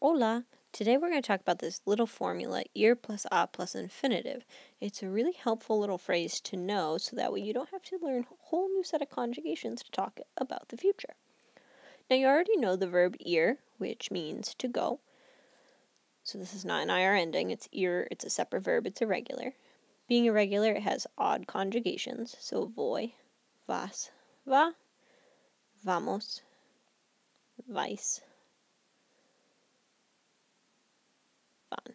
Hola! Today we're going to talk about this little formula, ir plus a plus infinitive. It's a really helpful little phrase to know so that way you don't have to learn a whole new set of conjugations to talk about the future. Now you already know the verb ir, which means to go. So this is not an IR ending, it's ir, it's a separate verb, it's irregular. Being irregular, it has odd conjugations, so voy, vas, va, vamos, vais, van.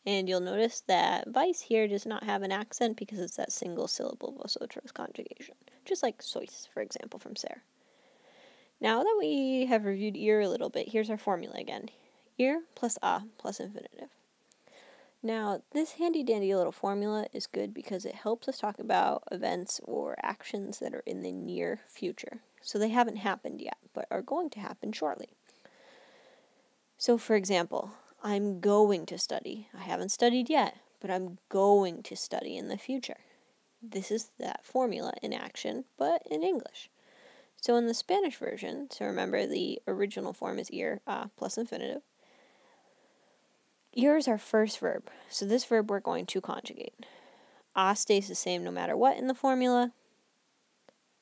And you'll notice that vice here does not have an accent because it's that single syllable vosotros conjugation, just like sois, for example, from ser. Now that we have reviewed ir a little bit, here's our formula again. Ir plus a plus infinitive. Now, this handy-dandy little formula is good because it helps us talk about events or actions that are in the near future. So they haven't happened yet, but are going to happen shortly. So, for example, I'm going to study. I haven't studied yet, but I'm going to study in the future. This is that formula in action, but in English. So in the Spanish version, so remember the original form is ir, a plus infinitive. Ir is our first verb, so this verb we're going to conjugate. A stays the same no matter what in the formula.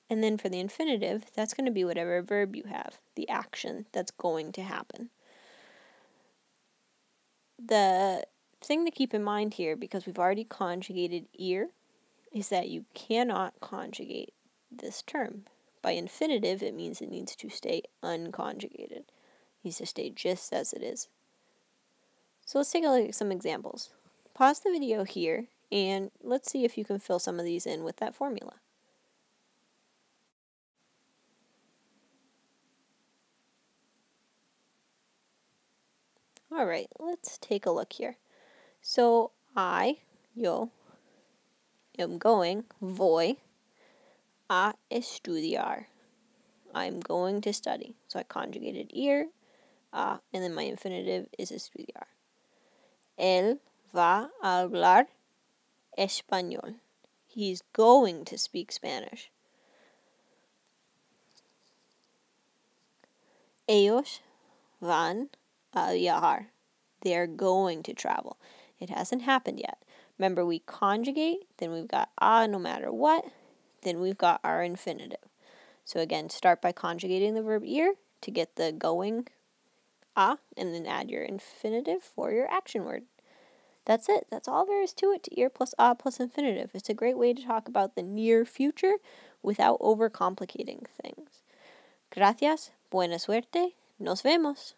And then for the infinitive, that's going to be whatever verb you have, the action that's going to happen. The thing to keep in mind here, because we've already conjugated ir, is that you cannot conjugate this term. By infinitive, it means it needs to stay unconjugated. It needs to stay just as it is. So let's take a look at some examples. Pause the video here, and let's see if you can fill some of these in with that formula. Alright, let's take a look here. So yo, am going, voy a estudiar. I'm going to study. So I conjugated ir, a, and then my infinitive is estudiar. Él va a hablar español. He's going to speak Spanish. Ellos van a viajar. They're going to travel. It hasn't happened yet. Remember, we conjugate, then we've got a no matter what, then we've got our infinitive. So again, start by conjugating the verb ir to get the going a, and then add your infinitive for your action word. That's it. That's all there is to it, to ir plus a plus infinitive. It's a great way to talk about the near future without overcomplicating things. Gracias, buena suerte, nos vemos.